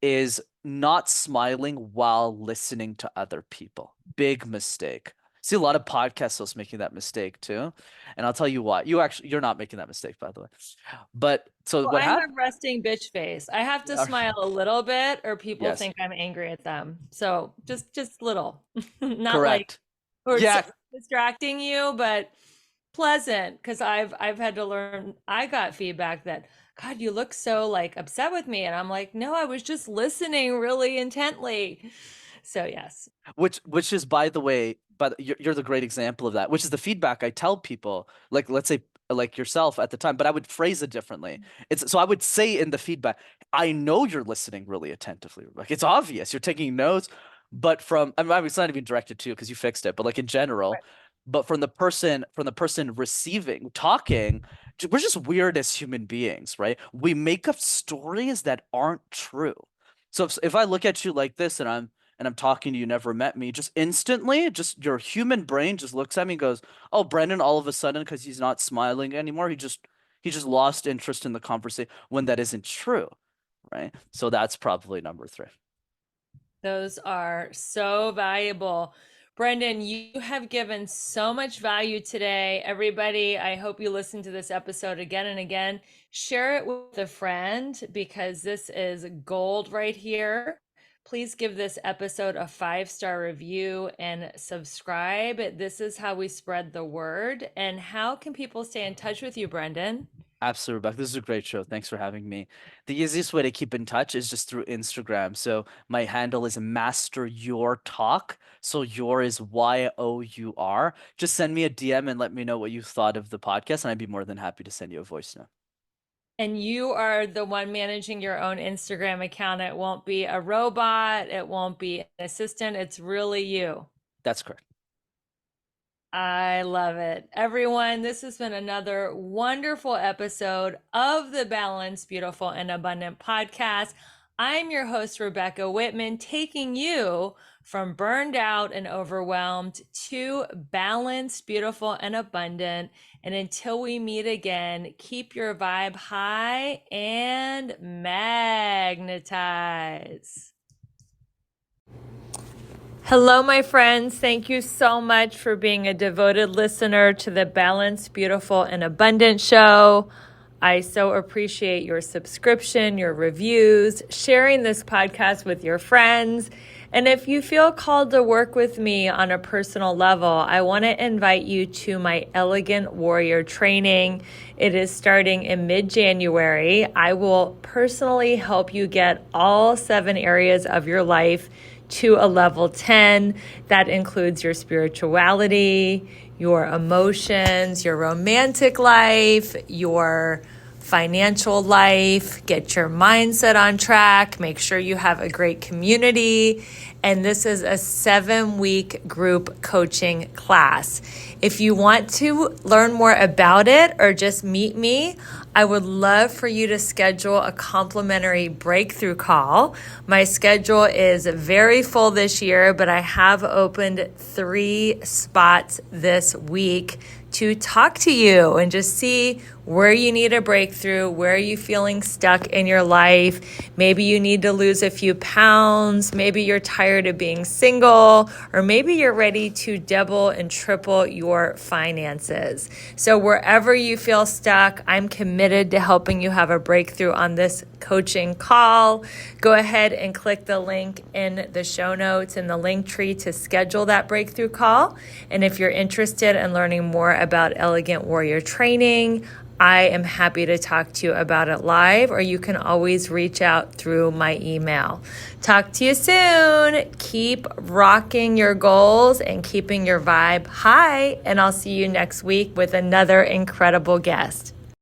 is not smiling while listening to other people. Big mistake. See a lot of podcast hosts making that mistake too. And I'll tell you why. You're not making that mistake, by the way. But so Well, what I have happened? resting bitch face. I have to smile a little bit or people Yes, think I'm angry at them. So just little. Not like correct. or it's Yeah, distracting you, but pleasant because I've had to learn. I got feedback that God, you look so like upset with me, and I'm like, no, I was just listening really intently. So yes. Which is, by the way, but you're the great example of that, which is the feedback I tell people, like let's say like yourself at the time, but I would phrase it differently. It's so I would say in the feedback, I know you're listening really attentively. Like it's obvious you're taking notes, but I mean, it's not even directed to you because you fixed it, but like in general, but from the person receiving, talking, we're just weird as human beings, right? We make up stories that aren't true. So if I look at you like this and I'm talking to you, never met me, just instantly, just your human brain just looks at me and goes, "Oh, Brenden, all of a sudden, because he's not smiling anymore, he just lost interest in the conversation," when that isn't true, right? So that's probably number three. Those are so valuable. Brenden, you have given so much value today. Everybody, I hope you listen to this episode again and again. Share it with a friend because this is gold right here. Please give this episode a 5-star review and subscribe. This is how we spread the word. And how can people stay in touch with you, Brenden? Absolutely, Rebecca. This is a great show. Thanks for having me. The easiest way to keep in touch is just through Instagram. So my handle is Master Your Talk. So your is YOUR. Just send me a DM and let me know what you thought of the podcast, and I'd be more than happy to send you a voice note. And you are the one managing your own Instagram account. It won't be a robot, it won't be an assistant. It's really you. That's correct. I love it. Everyone, this has been another wonderful episode of the Balanced, Beautiful, and Abundant podcast. I'm your host, Rebecca Whitman, taking you from burned out and overwhelmed to balanced, beautiful, and abundant. And until we meet again, keep your vibe high and magnetize. Hello, my friends. Thank you so much for being a devoted listener to the Balanced, Beautiful, and Abundant show. I so appreciate your subscription, your reviews, sharing this podcast with your friends. And if you feel called to work with me on a personal level, I want to invite you to my Elegant Warrior training. It is starting in mid-January. I will personally help you get all 7 areas of your life to a level 10. That includes your spirituality, your emotions, your romantic life, your financial life, get your mindset on track, make sure you have a great community. And this is a 7-week group coaching class. If you want to learn more about it or just meet me, I would love for you to schedule a complimentary breakthrough call. My schedule is very full this year, but I have opened 3 spots this week to talk to you and just see where you need a breakthrough, where are you feeling stuck in your life. Maybe you need to lose a few pounds, maybe you're tired of being single, or maybe you're ready to double and triple your finances. So wherever you feel stuck, I'm committed to helping you have a breakthrough on this coaching call. Go ahead and click the link in the show notes in the link tree to schedule that breakthrough call. And if you're interested in learning more about Elegant Warrior training, I am happy to talk to you about it live, or you can always reach out through my email. Talk to you soon. Keep rocking your goals and keeping your vibe high, and I'll see you next week with another incredible guest.